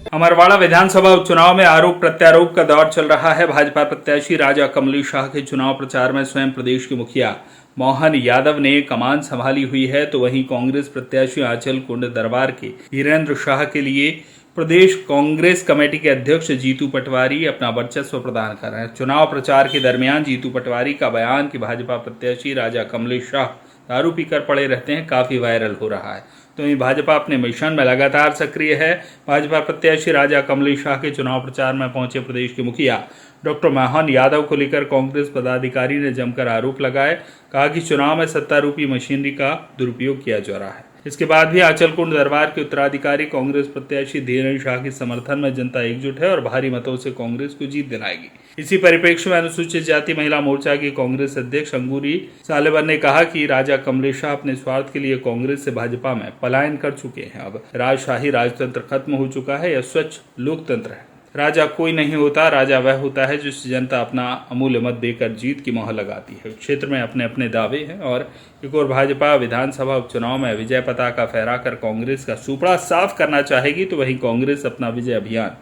अमरवाड़ा विधानसभा उपचुनाव में आरोप प्रत्यारोप का दौर चल रहा है। भाजपा प्रत्याशी राजा कमलेश शाह के चुनाव प्रचार में स्वयं प्रदेश के मुखिया मोहन यादव ने कमान संभाली हुई है, तो वहीं कांग्रेस प्रत्याशी आंचल कुंड दरबार के वीरेंद्र शाह के लिए प्रदेश कांग्रेस कमेटी के अध्यक्ष जीतू पटवारी अपना वर्चस्व प्रदान कर रहे हैं। चुनाव प्रचार के दरमियान जीतू पटवारी का बयान कि भाजपा प्रत्याशी राजा कमलेश शाह दारू पीकर पड़े रहते हैं काफी वायरल हो रहा है। तो वहीं भाजपा अपने मिशन में लगातार सक्रिय है। भाजपा प्रत्याशी राजा कमलेश शाह के चुनाव प्रचार में पहुंचे प्रदेश के मुखिया डॉक्टर मोहन यादव को लेकर कांग्रेस पदाधिकारी ने जमकर आरोप लगाए। कहा कि चुनाव में सत्तारूपी मशीनरी का दुरुपयोग किया जा रहा है। इसके बाद भी आंचलकुंड दरबार के उत्तराधिकारी कांग्रेस प्रत्याशी धीरेन्द्र शाह के समर्थन में जनता एकजुट है और भारी मतों से कांग्रेस को जीत दिलाएगी। इसी परिप्रेक्ष्य में अनुसूचित जाति महिला मोर्चा की कांग्रेस अध्यक्ष अंगूरी सालेवन ने कहा कि राजा कमलेश शाह अपने स्वार्थ के लिए कांग्रेस से भाजपा में पलायन कर चुके हैं। अब राजशाही राजतंत्र खत्म हो चुका है, यह स्वच्छ लोकतंत्र है। राजा कोई नहीं होता, राजा वह होता है जिस जनता अपना अमूल्य मत देकर जीत की मोहर लगाती है। क्षेत्र में अपने अपने दावे हैं और एक और भाजपा विधानसभा उपचुनाव में विजय पताका फहराकर कांग्रेस का सुपड़ा साफ करना चाहेगी, तो वहीं कांग्रेस अपना विजय अभियान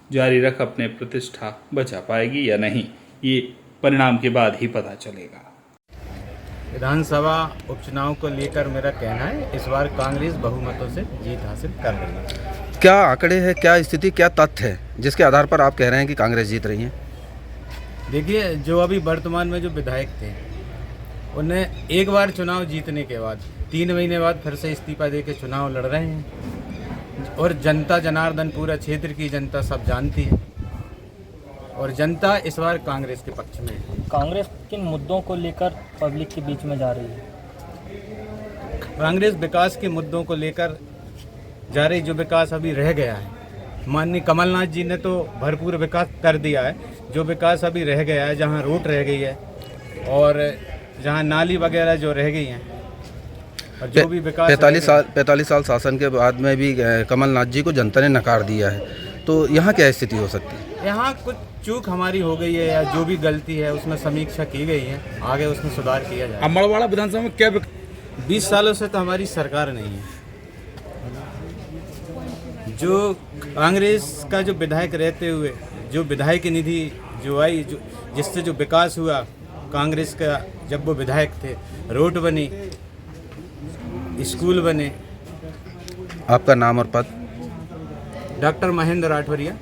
जारी रख अपने प्रतिष्ठा बचा पाएगी या नहीं, ये परिणाम के बाद ही पता चलेगा। विधानसभा उपचुनाव को लेकर मेरा कहना है, इस बार कांग्रेस बहुमतों से जीत हासिल कर रही है। क्या आंकड़े हैं, क्या स्थिति, क्या तथ्य है जिसके आधार पर आप कह रहे हैं कि कांग्रेस जीत रही है? देखिए, जो अभी वर्तमान में जो विधायक थे, उन्हें एक बार चुनाव जीतने के बाद 3 महीने बाद फिर से इस्तीफा दे के चुनाव लड़ रहे हैं और जनता जनार्दन पूरा क्षेत्र की जनता सब जानती है और जनता इस बार कांग्रेस के पक्ष में है। कांग्रेस किन मुद्दों को लेकर पब्लिक के बीच में जा रही है? कांग्रेस विकास के मुद्दों को लेकर जा रही, जो विकास अभी रह गया है। माननीय कमलनाथ जी ने तो भरपूर विकास कर दिया है, जो विकास अभी रह गया है, जहां रोड रह गई है और जहां नाली वगैरह जो रह गई हैं और जो भी विकास 45 साल शासन के बाद में भी कमलनाथ जी को जनता ने नकार दिया है, तो यहाँ क्या स्थिति हो सकती है? यहाँ कुछ चूक हमारी हो गई है या जो भी गलती है उसमें समीक्षा की गई है, आगे उसमें सुधार किया जाए। अमरवाड़ा विधानसभा में क्या 20 सालों से तो हमारी सरकार नहीं है। जो कांग्रेस का जो विधायक रहते हुए जो विधायक निधि जो आई, जो जिससे जो विकास हुआ कांग्रेस का, जब वो विधायक थे, रोड बनी, स्कूल बने। आपका नाम और पद? डॉक्टर महेंद्र राठौरिया,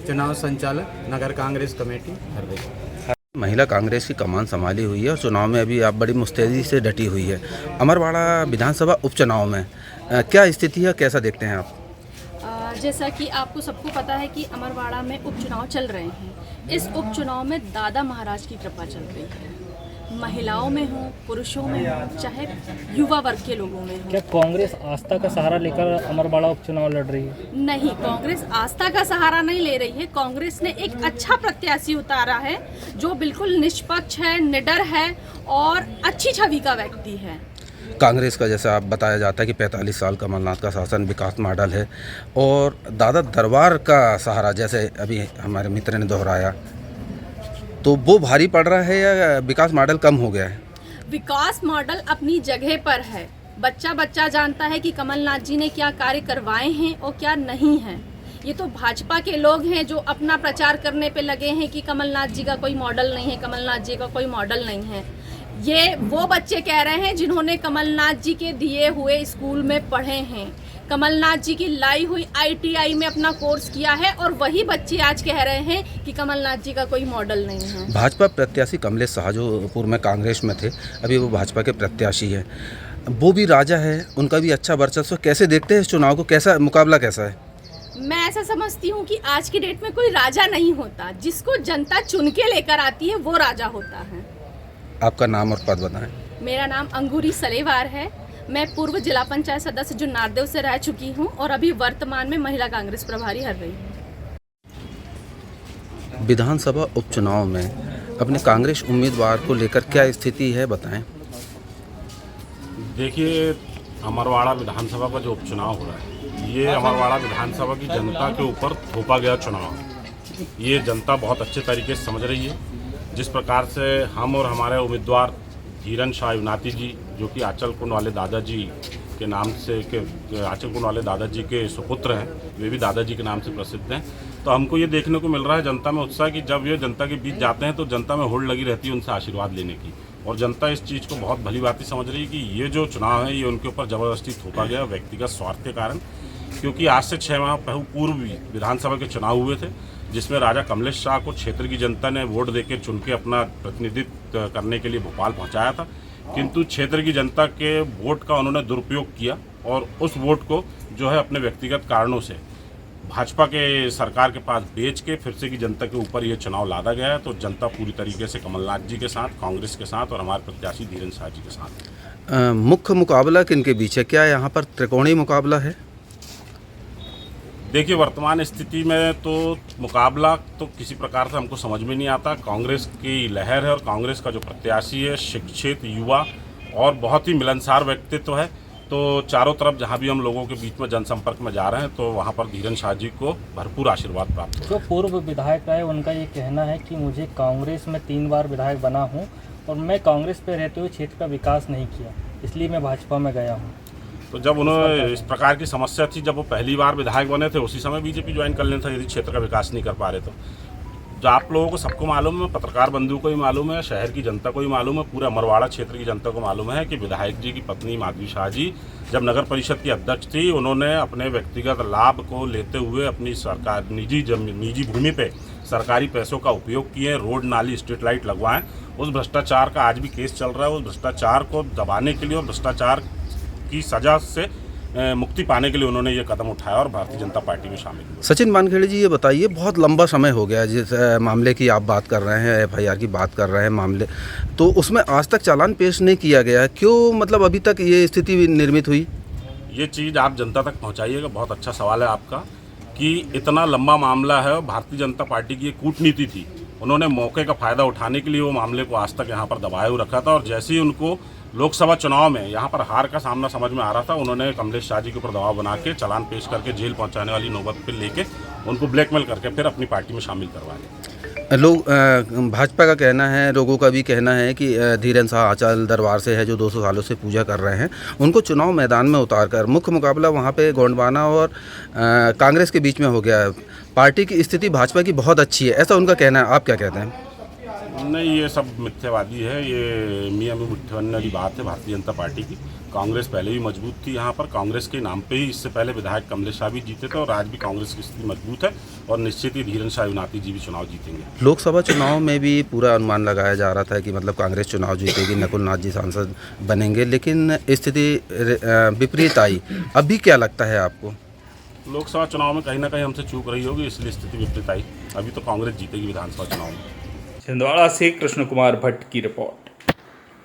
चुनाव संचालक, नगर कांग्रेस कमेटी हरदोई। महिला कांग्रेस की कमान संभाली हुई है और चुनाव में अभी आप बड़ी मुस्तैदी से डटी हुई है। अमरवाड़ा विधानसभा उपचुनाव में क्या स्थिति है, कैसा देखते हैं आप? जैसा कि आपको सबको पता है कि अमरवाड़ा में उपचुनाव चल रहे हैं। इस उपचुनाव में दादा महाराज की कृपा चल रही है। महिलाओं में हो, पुरुषों में हो, चाहे युवा वर्ग के लोगों में हो। क्या कांग्रेस आस्था का सहारा लेकर अमरवाड़ा उपचुनाव लड़ रही है? नहीं, कांग्रेस आस्था का सहारा नहीं ले रही है। कांग्रेस ने एक अच्छा प्रत्याशी उतारा है जो बिल्कुल निष्पक्ष है, निडर है और अच्छी छवि का व्यक्ति है। कांग्रेस का जैसा आप बताया जाता है कि 45 साल कमलनाथ का शासन विकास मॉडल है और दादा दरबार का सहारा, जैसे अभी हमारे मित्र ने दोहराया, तो वो भारी पड़ रहा है या विकास मॉडल कम हो गया है? विकास मॉडल अपनी जगह पर है। बच्चा बच्चा जानता है कि कमलनाथ जी ने क्या कार्य करवाए हैं और क्या नहीं हैं। ये तो भाजपा के लोग हैं जो अपना प्रचार करने पे लगे हैं कि कमलनाथ जी का कोई मॉडल नहीं है, कमलनाथ जी का कोई मॉडल नहीं है। ये वो बच्चे कह रहे हैं जिन्होंने कमलनाथ जी के दिए हुए स्कूल में पढ़े हैं, कमलनाथ जी की लाई हुई ITI में अपना कोर्स किया है, और वही बच्चे आज कह रहे हैं कि कमलनाथ जी का कोई मॉडल नहीं है। भाजपा प्रत्याशी कमलेश शाह जो पूर्व में कांग्रेस में थे, अभी वो भाजपा के प्रत्याशी हैं, वो भी राजा है, उनका भी अच्छा वर्चस्व। कैसे देखते हैं इस चुनाव को, कैसा मुकाबला कैसा है? मैं ऐसा समझती हूँ कि आज की डेट में कोई राजा नहीं होता, जिसको जनता चुन के लेकर आती है वो राजा होता है। आपका नाम और पद बताएं। मेरा नाम अंगूरी सलेवार है। मैं पूर्व जिला पंचायत सदस्य जुन्नारदेव से रह चुकी हूँ और अभी वर्तमान में महिला कांग्रेस प्रभारी हर रही हूँ। विधानसभा उपचुनाव में अपने कांग्रेस उम्मीदवार को लेकर क्या स्थिति है, बताएं। देखिए, अमरवाड़ा विधानसभा का जो उपचुनाव हो रहा है, ये अमरवाड़ा विधानसभा की जनता के ऊपर थोपा गया चुनाव। ये जनता बहुत अच्छे तरीके से समझ रही है। जिस प्रकार से हम और हमारे उम्मीदवार धीरेन्द्र शाह युवनाती जी, जो कि आंचल कुंड वाले दादाजी के नाम से के आचलकुंड वाले दादाजी के सुपुत्र हैं, वे भी दादाजी के नाम से प्रसिद्ध हैं। तो हमको ये देखने को मिल रहा है जनता में उत्साह कि जब ये जनता के बीच जाते हैं तो जनता में होड़ लगी रहती है उनसे आशीर्वाद लेने की, और जनता इस चीज़ को बहुत भली बात समझ रही है कि ये जो चुनाव है ये उनके ऊपर ज़बरदस्ती थोपा गया व्यक्तिगत स्वार्थ के कारण। क्योंकि आज से 6 माह पूर्व भी विधानसभा के चुनाव हुए थे, जिसमें राजा कमलेश शाह को क्षेत्र की जनता ने वोट देकर चुन के अपना प्रतिनिधित्व करने के लिए भोपाल पहुंचाया था, किंतु क्षेत्र की जनता के वोट का उन्होंने दुरुपयोग किया और उस वोट को जो है अपने व्यक्तिगत कारणों से भाजपा के सरकार के पास बेच के फिर से की जनता के ऊपर ये चुनाव लादा गया है। तो जनता पूरी तरीके से कमलनाथ जी के साथ, कांग्रेस के साथ और हमारे प्रत्याशी धीरेन शाह जी के साथ। मुख्य मुकाबला किनके बीच है? क्या यहाँ पर त्रिकोणीय मुकाबला है? देखिए, वर्तमान स्थिति में तो मुकाबला तो किसी प्रकार से हमको समझ में नहीं आता। कांग्रेस की लहर है और कांग्रेस का जो प्रत्याशी है शिक्षित, युवा और बहुत ही मिलनसार व्यक्तित्व है। तो चारों तरफ जहां भी हम लोगों के बीच में जनसंपर्क में जा रहे हैं तो वहां पर धीरेन शाह जी को भरपूर आशीर्वाद प्राप्त हो। जो पूर्व विधायक रहे उनका ये कहना है कि मुझे कांग्रेस में 3 बार विधायक बना हूँ और मैं कांग्रेस पे रहते हुए क्षेत्र का विकास नहीं किया, इसलिए मैं भाजपा में गया हूँ। तो जब उन्होंने इस प्रकार की समस्या थी, जब वो पहली बार विधायक बने थे उसी समय बीजेपी ज्वाइन कर लेना था यदि क्षेत्र का विकास नहीं कर पा रहे तो। जो आप लोगों को सबको मालूम है, पत्रकार बंधुओं को भी मालूम है, शहर की जनता को भी मालूम है, पूरे अमरवाड़ा क्षेत्र की जनता को मालूम है कि विधायक जी की पत्नी माधवी शाह जी जब नगर परिषद की अध्यक्ष थी, उन्होंने अपने व्यक्तिगत लाभ को लेते हुए अपनी सरकार निजी भूमि पे सरकारी पैसों का उपयोग किए, रोड, नाली, स्ट्रीट लाइट लगवाएं। उस भ्रष्टाचार का आज भी केस चल रहा है। उस भ्रष्टाचार को दबाने के लिए और भ्रष्टाचार की सजा से मुक्ति पाने के लिए उन्होंने ये कदम उठाया और भारतीय जनता पार्टी में शामिल हुए। सचिन वानखेड़े जी, ये बताइए, बहुत लंबा समय हो गया जिस मामले की आप बात कर रहे हैं, FIR की बात कर रहे हैं मामले, तो उसमें आज तक चालान पेश नहीं किया गया। क्यों, मतलब अभी तक ये स्थिति निर्मित हुई? ये चीज़ आप जनता तक पहुंचाइएगा। बहुत अच्छा सवाल है आपका कि इतना लंबा मामला है। भारतीय जनता पार्टी की ये कूटनीति थी, उन्होंने मौके का फ़ायदा उठाने के लिए वो मामले को आज तक यहाँ पर दबाए हुए रखा था, और जैसे ही उनको लोकसभा चुनाव में यहाँ पर हार का सामना समझ में आ रहा था, उन्होंने कमलेश शाह जी के ऊपर दबाव बना के चालान पेश करके जेल पहुँचाने वाली नौबत पर लेके उनको ब्लैकमेल करके फिर अपनी पार्टी में शामिल करवा लिया। लोग भाजपा का कहना है, लोगों का भी कहना है कि धीरेन शाह आंचल दरबार से है जो 200 सालों से पूजा कर रहे हैं, उनको चुनाव मैदान में उतारकर मुख्य मुकाबला वहाँ पे गोंडवाना और कांग्रेस के बीच में हो गया है। पार्टी की स्थिति भाजपा की बहुत अच्छी है, ऐसा उनका कहना है। आप क्या कहते हैं? नहीं, ये सब मिथ्यावादी है, ये मियाँ में मुट्ठी बनने वाली बात है भारतीय जनता पार्टी की। कांग्रेस पहले भी मजबूत थी यहाँ पर, कांग्रेस के नाम पे ही इससे पहले विधायक कमलेश शाह भी जीते थे और आज भी कांग्रेस की स्थिति मजबूत है और निश्चित ही धीरेन शाह युनाती जी भी चुनाव जीतेंगे। लोकसभा चुनाव में भी पूरा अनुमान लगाया जा रहा था कि मतलब कांग्रेस चुनाव जीतेगी, नकुल नाथ जी सांसद बनेंगे, लेकिन स्थिति विपरीत आई। अभी क्या लगता है आपको? लोकसभा चुनाव में कहीं ना कहीं हमसे चूक रही होगी, इसलिए स्थिति विपरीत आई। अभी तो कांग्रेस जीतेगी विधानसभा चुनाव में। छिंदवाड़ा से कृष्ण कुमार भट्ट की रिपोर्ट।